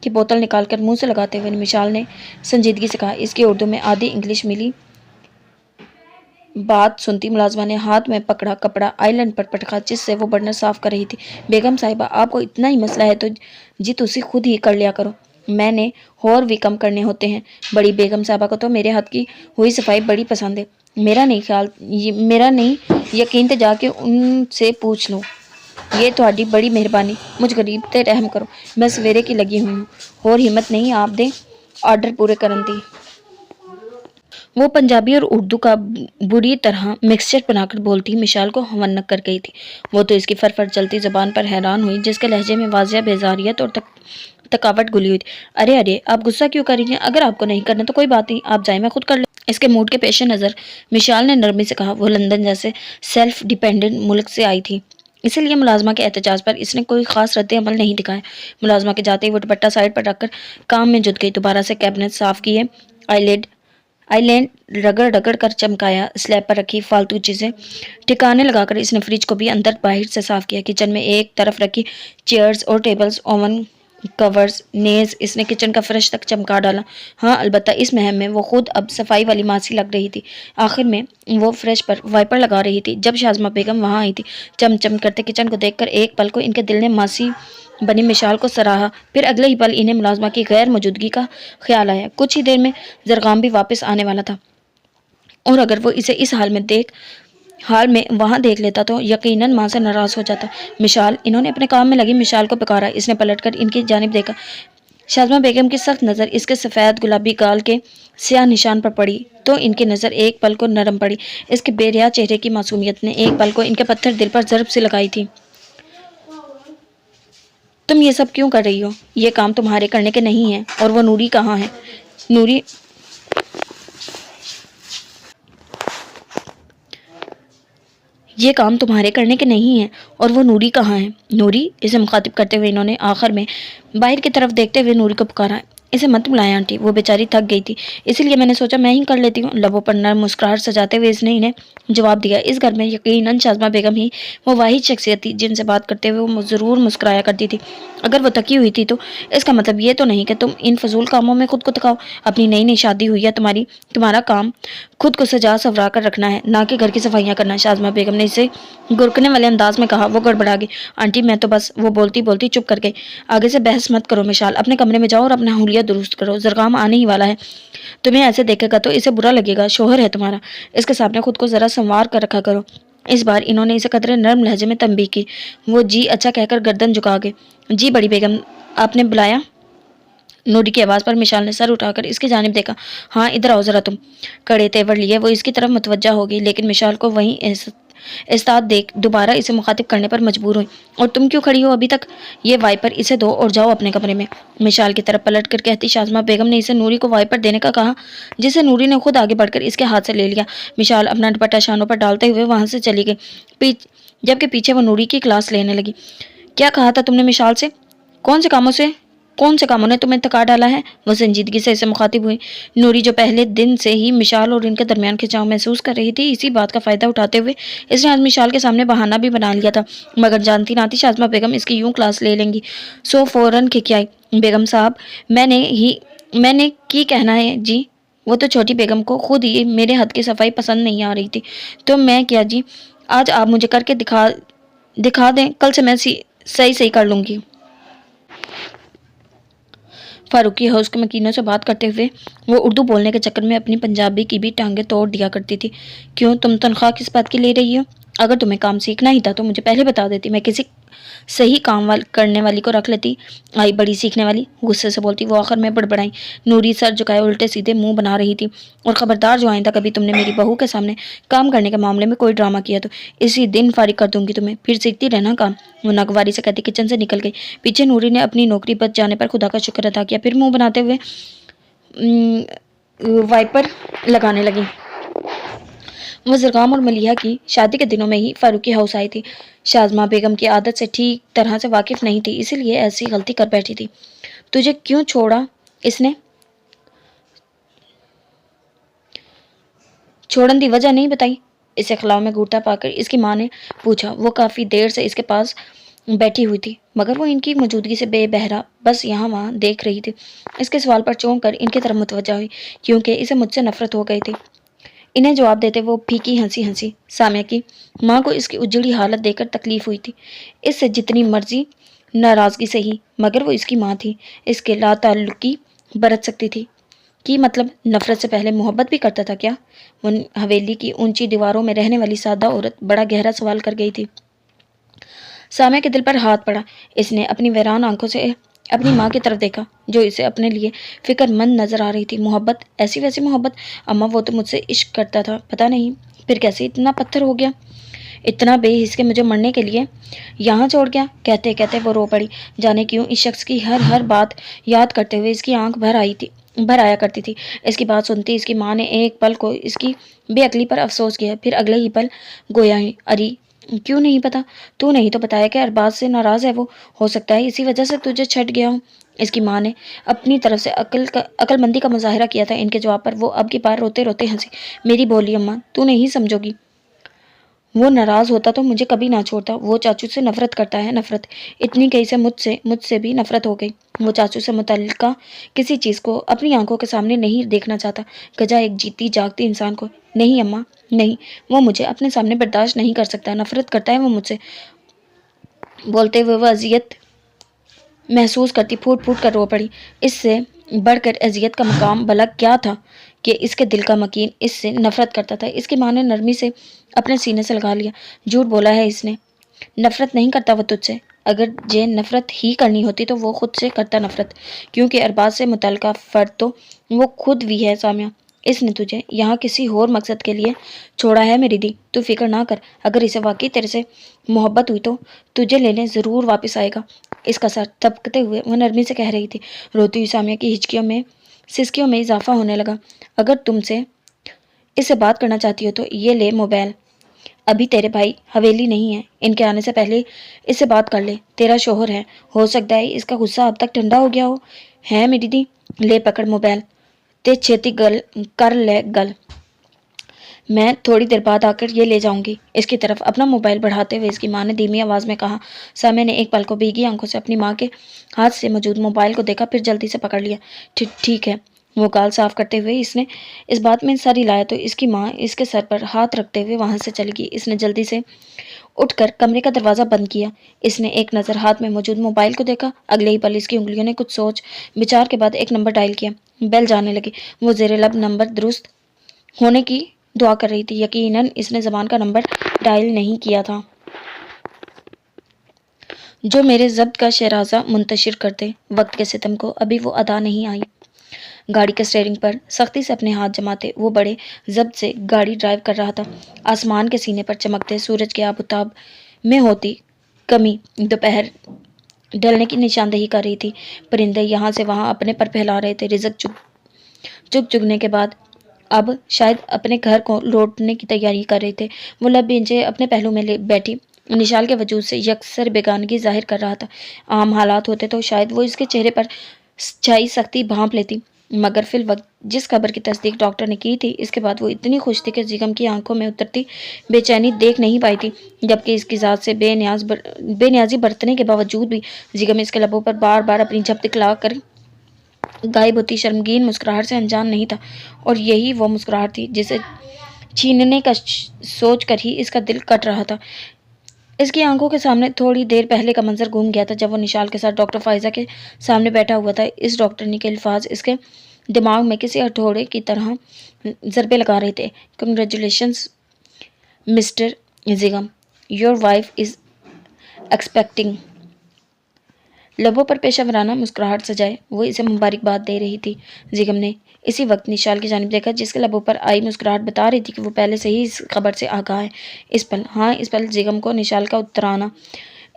کی بوتل نکال کر منہ سے لگاتے ہوئے مشال نے سنجیدگی سے کہا۔ اس کی اردو میں آدھی انگلش ملی بات سنتی ملازمہ نے ہاتھ میں پکڑا کپڑا آئیلینڈ پر پٹکا جس سے وہ برنر صاف کر رہی تھی۔ بیگم صاحبہ، آپ کو اتنا ہی مسئلہ ہے تو جی تسی خود ہی کر لیا کرو، میں نے اور بھی کم کرنے ہوتے ہیں۔ بڑی بیگم صاحبہ کو تو میرے ہاتھ کی ہوئی صفائی بڑی پسند ہے، میرا نہیں یقین تے جا کے ان سے پوچھ لوں۔ یہ تہاڈی بڑی مہربانی، مجھ غریب تے رحم کرو، میں سویرے کی لگی ہوئی ہوں، اور ہمت نہیں آپ دے آرڈر پورے کرن دی۔ وہ پنجابی اور اردو کا بری طرح مکسچر بنا کر بولتی مشال کو ہونک کر گئی تھی۔ وہ تو اس کی فر چلتی زبان پر حیران ہوئی جس کے لہجے میں واضح بیزاریت اور تکاوٹ گلی ہوئی تھی۔ ارے آپ غصہ کیوں کر رہی ہیں؟ اگر آپ کو نہیں کرنا تو کوئی بات نہیں، آپ جائیں، میں خود کر لیں۔ اس کے موڈ کے پیش نظر مشال نے نرمی سے کہا۔ وہ لندن جیسے سیلف ڈیپینڈنٹ ملک سے آئی تھی، اسی لیے ملازمہ کے احتجاج پر اس نے کوئی خاص رد عمل نہیں دکھایا۔ ملازمہ کے جاتے ہی وہ دوپٹہ سائیڈ پر رکھ کر کام میں جٹ گئی۔ دوبارہ سے کیبنٹ صاف کیے، آئیلینڈ رگڑ کر چمکایا، سلیب پر رکھی فالتو چیزیں ٹھکانے لگا کر اس نے فریج کو بھی اندر باہر سے صاف کیا۔ کچن میں ایک طرف رکھی چیئرز اور ٹیبلز، اوون، کورز، نیز اس نے کچن کا فرش تک چمکا ڈالا۔ ہاں البتہ اس مہم میں وہ خود اب صفائی والی ماسی لگ رہی تھی۔ آخر میں وہ فرش پر وائپر لگا رہی تھی جب شازمہ بیگم وہاں آئی تھی۔ چم کرتے کچن کو دیکھ کر ایک پل کو ان کے دل نے ماسی بنی مشال کو سراہا، پھر اگلے ہی پل انہیں ملازمہ کی غیر موجودگی کا خیال آیا۔ کچھ ہی دیر میں زرغام بھی واپس آنے والا تھا، اور اگر وہ اسے اس حال میں وہاں دیکھ لیتا تو یقیناً ماں سے ناراض ہو جاتا۔ مشال، انہوں نے اپنے کام میں لگی مشال کو پکارا۔ اس نے پلٹ کر ان کی جانب دیکھا۔ شازمہ بیگم کی سخت نظر اس کے سفید گلابی گال کے سیاہ نشان پر پڑی تو ان کی نظر ایک پل کو نرم پڑی۔ اس کے بے ریا چہرے کی معصومیت نے ایک پل کو ان کے پتھر دل پر ضرب سے لگائی تھی۔ تم یہ سب کیوں کر رہی ہو؟ یہ کام تمہارے کرنے کے نہیں ہیں، اور وہ نوری کہاں ہے؟ نوری یہ کام تمہارے کرنے کے نہیں ہیں، اور وہ نوری کہاں ہے؟ نوری، اسے مخاطب کرتے ہوئے انہوں نے آخر میں باہر کی طرف دیکھتے ہوئے نوری کو پکارا۔ اسے مت بلائیں آنٹی، وہ بیچاری تھک گئی تھی، اسی لیے میں نے سوچا میں ہی کر لیتی ہوں۔ لبوں پر نرم مسکراہٹ سجاتے ہوئے اس نے انہیں جواب دیا۔ اس گھر میں یقیناً شازمہ بیگم ہی وہ واحد شخصیت تھی جن سے بات کرتے ہوئے وہ ضرور مسکرایا کرتی تھی۔ اگر وہ تھکی ہوئی تھی تو اس کا مطلب یہ تو نہیں کہ تم ان فضول کاموں میں خود کو تھکاؤ۔ اپنی نئی شادی ہوئی ہے، تمہارا کام خود کو سجا سورا کر رکھنا ہے، نہ کہ گھر کی صفائیاں کرنا۔ شازمہ بیگم نے اسے گرکنے والے انداز میں کہا۔ وہ گڑبڑا گئی۔ آنٹی میں تو بس، وہ بولتی چپ کر گئی۔ آگے سے بحث مت کرو مشال، اپنے کمرے میں جاؤ اور اپنا حلیہ درست کرو، زرغام آنے ہی والا ہے، تمہیں ایسے دیکھے گا تو اسے برا لگے گا، شوہر ہے تمہارا، اس کے سامنے خود کو ذرا سنوار کر رکھا کرو۔ اس بار انہوں نے اسے قدرے نرم لہجے میں تنبیہ کی۔ وہ جی اچھا کہہ کر گردن جھکا گئے۔ جی بڑی بیگم، آپ نے بلایا؟ نوری کی آواز پر مشال نے سر اٹھا کر اس کی جانب دیکھا۔ ہاں ادھر آؤ ذرا تم۔ کڑے تیور لیے وہ اس کی طرف متوجہ ہو گئی، لیکن مشال کو وہیں استاد دیکھ دوبارہ اسے مخاطب کرنے پر مجبور ہوئی، اور تم کیوں کھڑی ہو ابھی تک؟ یہ وائپر اسے دو اور جاؤ اپنے کمرے میں۔ مشال کی طرف پلٹ کر کہتی شازمہ بیگم نے اسے نوری کو وائپر دینے کا کہا، جسے نوری نے خود آگے بڑھ کر اس کے ہاتھ سے لے لیا۔ مشال اپنا دوپٹہ شانوں پر ڈالتے ہوئے وہاں سے چلی گئی، جبکہ پیچھے وہ نوری کی کلاس لینے لگی۔ کیا کہا تھا تم نے مشال سے؟ کون سے کاموں نے تمہیں تکا ڈالا ہے؟ وہ سنجیدگی سے اسے مخاطب ہوئی۔ نوری جو پہلے دن سے ہی مشال اور ان کے درمیان کھنچاؤ محسوس کر رہی تھی، اسی بات کا فائدہ اٹھاتے ہوئے اس نے آج مشال کے سامنے بہانہ بھی بنا لیا تھا، مگر جانتی نہ تھی شازمہ بیگم اس کی یوں کلاس لے لیں گی، سو فوراً کھکیائی۔ بیگم صاحب، میں نے کی کہنا ہے جی؟ وہ تو چھوٹی بیگم کو خود ہی میرے ہاتھ کی صفائی پسند نہیں آ رہی تھی، تو میں کیا جی؟ آج آپ مجھے کر کے دکھا دیں، کل سے میں صحیح کر لوں گی۔ فاروقی ہاؤس کے مکینوں سے بات کرتے ہوئے وہ اردو بولنے کے چکر میں اپنی پنجابی کی بھی ٹانگیں توڑ دیا کرتی تھی۔ کیوں، تم تنخواہ کس بات کی لے رہی ہو؟ اگر تمہیں کام سیکھنا ہی تھا تو مجھے پہلے بتا دیتی، میں کسی صحیح کام کرنے والی کو رکھ لیتی۔ آئی بڑی سیکھنے والی، غصے سے بولتی وہ آخر میں بڑبڑائی۔ نوری سر جھکائے الٹے سیدھے منہ بنا رہی تھی۔ اور خبردار، جو آئندہ کبھی تم نے میری بہو کے سامنے کام کرنے کے معاملے میں کوئی ڈرامہ کیا تو اسی دن فارغ کر دوں گی تمہیں، پھر سیکھتی رہنا کام۔ وہ ناگواری سے کہتی کچن سے نکل گئی۔ پیچھے نوری نے اپنی نوکری بچ جانے پر خدا کا شکر ادا کیا، پھر منہ بناتے ہوئے وائپر لگانے لگی۔ وہ زرغام اور ملیحہ کی شادی کے دنوں میں ہی فاروقی ہاؤس آئی تھی۔ شازمہ بیگم کی عادت سے ٹھیک طرح سے واقف نہیں تھی، اسی لیے ایسی غلطی کر بیٹھی تھی۔ تجھے کیوں چھوڑا اس نے؟ چھوڑن دی وجہ نہیں بتائی؟ اسے خلاؤ میں گھوٹا پا کر اس کی ماں نے پوچھا۔ وہ کافی دیر سے اس کے پاس بیٹھی ہوئی تھی، مگر وہ ان کی موجودگی سے بے بہرا بس یہاں وہاں دیکھ رہی تھی۔ اس کے سوال پر چونک کر ان کی طرف متوجہ ہوئی، کیونکہ اسے مجھ سے نفرت ہو گئی تھی۔ انہیں جواب دیتے وہ پھیکی ہنسی سامیہ کی ماں کو اس کی اجڑی حالت دیکھ کر تکلیف ہوئی تھی۔ اس سے جتنی مرضی ناراضگی سے ہی، مگر وہ اس کی ماں تھی، اس کے لا تعلقی برت سکتی تھی۔ کی مطلب نفرت سے پہلے محبت بھی کرتا تھا کیا؟ وہ حویلی کی اونچی دیواروں میں رہنے والی سادہ عورت بڑا گہرا سوال کر گئی تھی۔ سامیہ کے دل پر ہاتھ پڑا۔ اس نے اپنی ویران آنکھوں سے اپنی ماں کی طرف دیکھا، جو اسے اپنے لیے فکر مند نظر آ رہی تھی۔ محبت، ایسی ویسی محبت؟ اماں، وہ تو مجھ سے عشق کرتا تھا، پتہ نہیں پھر کیسے اتنا پتھر ہو گیا، اتنا بے حس کے مجھے مرنے کے لیے یہاں چھوڑ گیا۔ کہتے کہتے وہ رو پڑی، جانے کیوں اس شخص کی ہر بات یاد کرتے ہوئے اس کی آنکھ بھر آیا کرتی تھی۔ اس کی بات سنتی اس کی ماں نے ایک پل کو اس کی بے عقلی پر افسوس کیا، پھر اگلے ہی پل گویا ہی اری کیوں نہیں پتا؟ تو نہیں تو بتایا کہ ارباز سے ناراض ہے وہ، ہو سکتا ہے اسی وجہ سے تجھے چھٹ گیا ہوں۔ اس کی ماں نے اپنی طرف سے عقل مندی کا مظاہرہ کیا تھا۔ ان کے جواب پر وہ اب کی بار روتے روتے ہنسی۔ میری بولی اماں، تو نہیں سمجھو گی، وہ ناراض ہوتا تو مجھے کبھی نہ چھوڑتا۔ وہ چاچو سے نفرت کرتا ہے، نفرت اتنی کہیں سے مجھ سے بھی نفرت ہو گئی۔ وہ چاچو سے متعلقہ کسی چیز کو اپنی آنکھوں کے سامنے نہیں دیکھنا چاہتا، گجا ایک جیتی جاگتی انسان کو۔ نہیں اماں، نہیں، وہ مجھے اپنے سامنے برداشت نہیں کر سکتا، نفرت کرتا ہے وہ مجھ سے۔ بولتے ہوئے وہ اذیت محسوس کرتی پھوٹ پھوٹ کر رو پڑی۔ اس سے بڑھ کر اذیت کا مقام بھلا کیا تھا کہ اس کے دل کا مکین اس سے نفرت کرتا تھا۔ اس کی ماں نے نرمی سے اپنے سینے سے لگا لیا۔ جھوٹ بولا ہے اس نے، نفرت نہیں کرتا وہ تجھ سے۔ اگر جے نفرت ہی کرنی ہوتی تو وہ خود سے کرتا نفرت، کیونکہ ارباز سے متعلقہ فرد تو وہ خود بھی ہے۔ سامیہ، اس نے تجھے یہاں کسی اور مقصد کے لیے چھوڑا ہے میری دی، تو فکر نہ کر، اگر اسے واقعی تیرے سے محبت ہوئی تو تجھے لینے ضرور واپس آئے گا۔ اس کا سر تھپکتے ہوئے وہ نرمی سے کہہ رہی تھی۔ روتی ہوئی سامیہ کی سسکیوں میں اضافہ ہونے لگا۔ اگر تم سے اس سے بات کرنا چاہتی ہو تو یہ لے موبائل، ابھی تیرے بھائی حویلی نہیں ہے، ان کے آنے سے پہلے اس سے بات کر لے، تیرا شوہر ہے، ہو سکتا ہے اس کا غصہ اب تک ٹھنڈا ہو گیا ہو۔ ہے میری دی، لے پکڑ موبائل تے چھیتی کر لے گل، میں تھوڑی دیر بعد آ کر یہ لے جاؤں گی۔ اس کی طرف اپنا موبائل بڑھاتے ہوئے اس کی ماں نے دھیمی آواز میں کہا۔ سامیہ نے ایک پل کو بھیگی آنکھوں سے اپنی ماں کے ہاتھ سے موجود موبائل کو دیکھا، پھر جلدی سے پکڑ لیا۔ ٹھیک ہے، وہ گال صاف کرتے ہوئے اس نے اس بات میں سر ہلایا تو اس کی ماں اس کے سر پر ہاتھ رکھتے ہوئے وہاں سے چلی گئی۔ اس نے جلدی سے اٹھ کر کمرے کا دروازہ بند کیا۔ اس نے ایک نظر ہاتھ میں موجود موبائل کو دیکھا، اگلے ہی پل اس کی انگلیوں نے کچھ سوچ بچار کے بعد ایک نمبر ڈائل کیا۔ بیل جانے لگی۔ وہ زیر لب نمبر درست ہونے کی دعا کر رہی تھی، یقیناً اس نے زبان کا نمبر ڈائل نہیں کیا تھا جو میرے ضبط کا شیرازہ منتشر کر دے۔ وقت کے ستم کو ابھی وہ ادا نہیں آئی۔ گاڑی کے اسٹیئرنگ پر سختی سے اپنے ہاتھ جماتے وہ بڑے ضبط سے گاڑی ڈرائیو کر رہا تھا۔ آسمان کے سینے پر چمکتے سورج کے آب و تاب میں ہوتی کمی دوپہر ڈھلنے کی نشاندہی کر رہی تھی۔ پرندے یہاں سے وہاں اپنے پر پھیلا رہے تھے۔ رزق چگنے کے بعد اب شاید اپنے گھر کو لوٹنے کی تیاری کر رہے تھے۔ وہ لب بینچے اپنے پہلو میں بیٹھی نشال کے وجود سے یکسر بیگانگی ظاہر کر رہا تھا۔ عام حالات ہوتے تو شاید وہ اس کے چہرے پر چھائی سختی بھانپ لیتی، مگر فی الوقت جس خبر کی تصدیق ڈاکٹر نے کی تھی، اس کے بعد وہ اتنی خوش تھی کہ زیگم کی آنکھوں میں اترتی بے چینی دیکھ نہیں پائی تھی، جبکہ اس کی ذات سے بے نیازی برتنے کے باوجود بھی زیگم اس کے لبوں پر بار بار اپنی جھپت دکھلا کر غائب ہوتی شرمگین مسکراہٹ سے انجان نہیں تھا، اور یہی وہ مسکراہٹ تھی جسے چھیننے کا سوچ کر ہی اس کا دل کٹ رہا تھا۔ اس کی آنکھوں کے سامنے تھوڑی دیر پہلے کا منظر گھوم گیا تھا، جب وہ نشال کے ساتھ ڈاکٹر فائزہ کے سامنے بیٹھا ہوا تھا۔ اس ڈاکٹرنی کے الفاظ اس کے دماغ میں کسی ہتھوڑے کی طرح ضربے لگا رہے تھے۔ Congratulations mister Zaigham, your wife is expecting. لبوں پر پیشہ ورانہ مسکراہٹ سجائے وہ اسے مبارکباد دے رہی تھی۔ زیگم نے اسی وقت نشال کی جانب دیکھا، جس کے لبوں پر آئی مسکراہٹ بتا رہی تھی کہ وہ پہلے سے ہی اس خبر سے آگاہ ہے۔ اس پل زیگم کو نشال کا اترانا،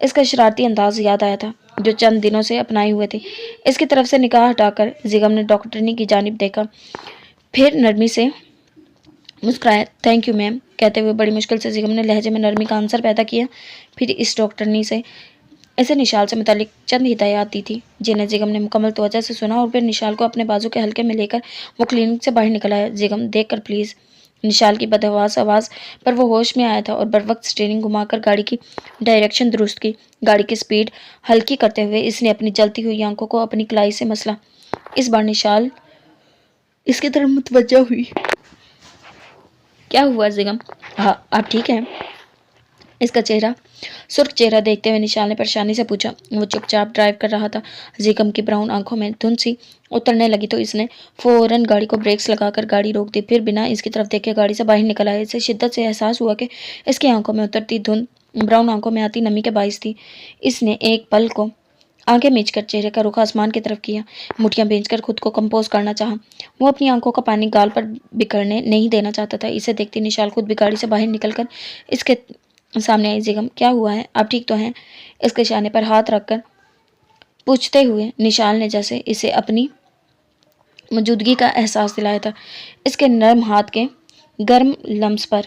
اس کا شرارتی انداز یاد آیا تھا جو چند دنوں سے اپنائے ہوئے تھے۔ اس کی طرف سے نگاہ ہٹا کر زیگم نے ڈاکٹرنی کی جانب دیکھا، پھر نرمی سے مسکرایا۔ تھینک یو میم کہتے ہوئے بڑی مشکل سے زیگم نے لہجے میں نرمی کا آنسر پیدا کیا۔ پھر اس ڈاکٹرنی سے اسے نشال سے متعلق چند ہدایات دی تھی، جنہیں زیگم نے مکمل توجہ سے سنا، اور پھر نشال کو اپنے بازو کے حلقے میں لے کر وہ کلینک سے باہر نکل آیا۔ زیگم دیکھ کر پلیز۔ نشال کی بدحواس آواز پر وہ ہوش میں آیا تھا اور بروقت اسٹیئرنگ گھما کر گاڑی کی ڈائریکشن درست کی۔ گاڑی کی سپیڈ ہلکی کرتے ہوئے اس نے اپنی جلتی ہوئی آنکھوں کو اپنی کلائی سے مسلا۔ اس بار نشال اس کی طرف متوجہ ہوئی۔ کیا ہوا زیگم؟ ہاں آپ ٹھیک ہیں؟ اس کا سرخ چہرہ دیکھتے ہوئے نشال نے پریشانی سے پوچھا۔ وہ چپ چاپ ڈرائیو کر رہا تھا۔ زیگم کی براؤن آنکھوں میں دھند سی اترنے لگی تو اس نے فوراً گاڑی کو بریکس لگا کر گاڑی روک دی، پھر بنا اس کی طرف دیکھے گاڑی سے باہر نکل آیا۔ اسے شدت سے احساس ہوا کہ اس کی آنکھوں میں اترتی دھند براؤن آنکھوں میں آتی نمی کے باعث تھی۔ اس نے ایک پل کو آنکھیں میچ کر چہرے کا رخ آسمان کی طرف کیا، مٹھیاں بھیج کر خود کو کمپوز کرنا چاہا۔ وہ اپنی آنکھوں کا پانی گال پر بکھرنے نہیں دینا چاہتا تھا۔ اسے دیکھتی نشال خود بھی گاڑی سے باہر نکل کر اس کے سامنے آئی۔ زیگم کیا ہوا ہے؟ آپ ٹھیک تو ہیں؟ اس کے شانے پر ہاتھ رکھ کر پوچھتے ہوئے نشال نے جیسے اسے اپنی موجودگی کا احساس دلایا تھا۔ اس کے نرم ہاتھ کے گرم لمس پر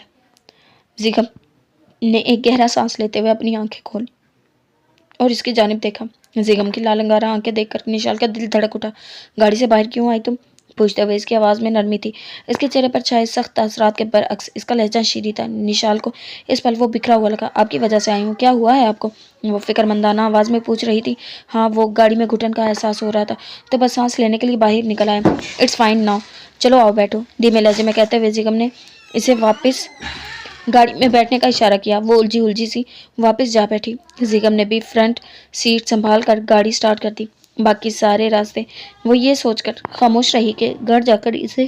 زیگم نے ایک گہرا سانس لیتے ہوئے اپنی آنکھیں کھولی اور اس کی جانب دیکھا۔ زیگم کی لال انگارہ آنکھیں دیکھ کر نشال کا دل دھڑک اٹھا۔ گاڑی سے باہر کیوں آئی تم؟ پوچھتے ہوئے اس کی آواز میں نرمی تھی۔ اس کے چہرے پر چھائے سخت تاثرات کے برعکس اس کا لہجہ شیریں تھا۔ نشال کو اس پل وہ بکھرا ہوا لگا۔ آپ کی وجہ سے آئی ہوں، کیا ہوا ہے آپ کو؟ وہ فکر مندانہ آواز میں پوچھ رہی تھی۔ ہاں، وہ گاڑی میں گھٹن کا احساس ہو رہا تھا تو بس سانس لینے کے لیے باہر نکل آئے۔ اٹس فائن ناؤ، چلو آؤ بیٹھو، دھیمے لہجے میں کہتے ہوئے زیگم نے اسے واپس گاڑی میں بیٹھنے کا اشارہ کیا۔ وہ الجھی سی واپس جا بیٹھی۔ زیگم نے بھی فرنٹ سیٹ سنبھال کر گاڑی سٹارٹ کر دی۔ باقی سارے راستے وہ یہ سوچ کر خاموش رہی کہ گھر جا کر اسے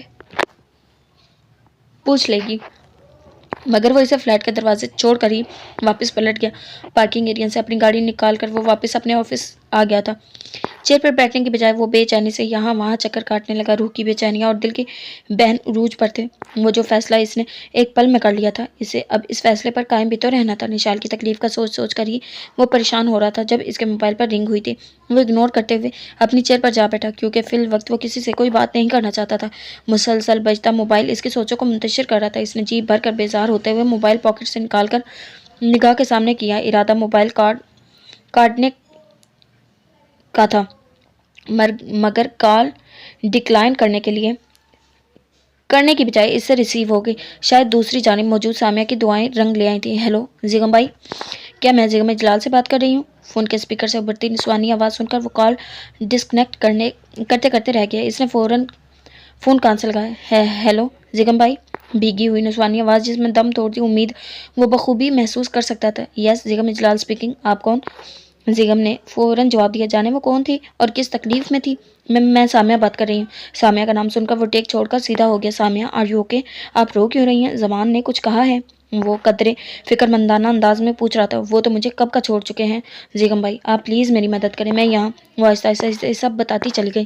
پوچھ لے گی، مگر وہ اسے فلیٹ کے دروازے چھوڑ کر ہی واپس پلٹ گیا۔ پارکنگ ایریا سے اپنی گاڑی نکال کر وہ واپس اپنے آفس آ گیا تھا۔ چیئر پر بیٹھنے کی بجائے وہ بے چینی سے یہاں وہاں چکر کاٹنے لگا۔ روح کی بے چینیاں اور دل کی بہن عروج پر تھے۔ وہ جو فیصلہ اس نے ایک پل میں کر لیا تھا، اسے اب اس فیصلے پر قائم بھی تو رہنا تھا۔ نشال کی تکلیف کا سوچ سوچ کر ہی وہ پریشان ہو رہا تھا جب اس کے موبائل پر رنگ ہوئی تھی۔ وہ اگنور کرتے ہوئے اپنی چیئر پر جا بیٹھا، کیونکہ فی الوقت وہ کسی سے کوئی بات نہیں کرنا چاہتا تھا۔ مسلسل بجتا موبائل اس کی سوچوں کو منتشر کر رہا تھا۔ اس نے جی بھر کر بیزار ہوتے ہوئے موبائل پاکٹ سے نکال کر نگاہ کے سامنے کیا۔ ارادہ موبائل کاٹنے کا تھا، مگر کال ڈکلائن کرنے کی بجائے اس سے ریسیو ہو گئی۔ شاید دوسری جانب موجود سامیہ کی دعائیں رنگ لے آئی تھیں۔ ہیلو زیگم بھائی، کیا میں زیگم اجلال سے بات کر رہی ہوں؟ فون کے اسپیکر سے ابھرتی نسوانی آواز سن کر وہ کال ڈسکنیکٹ کرتے کرتے رہ گیا۔ اس نے فوراً فون کان سے لگایا۔ ہیلو زیگم بھائی، بھیگی ہوئی نسوانی آواز جس میں دم توڑتی امید وہ بخوبی محسوس کر سکتا تھا۔ یس زیگم اجلال اسپیکنگ، آپ کون؟ زیگم نے فوراً جواب دیا۔ جانے وہ کون تھی اور کس تکلیف میں تھی؟ میں سامیہ بات کر رہی ہوں۔ سامیہ کا نام سن کر وہ ٹیک چھوڑ کر سیدھا ہو گیا۔ Samiya are you okay? آپ رو کیوں رہی ہیں؟ زمان نے کچھ کہا ہے؟ وہ قدرے فکر مندانہ انداز میں پوچھ رہا تھا۔ وہ تو مجھے کب کا چھوڑ چکے ہیں۔ زیگم بھائی آپ پلیز میری مدد کریں، میں یہاں۔ وہ آہستہ آہستہ سب بتاتی چلی گئی۔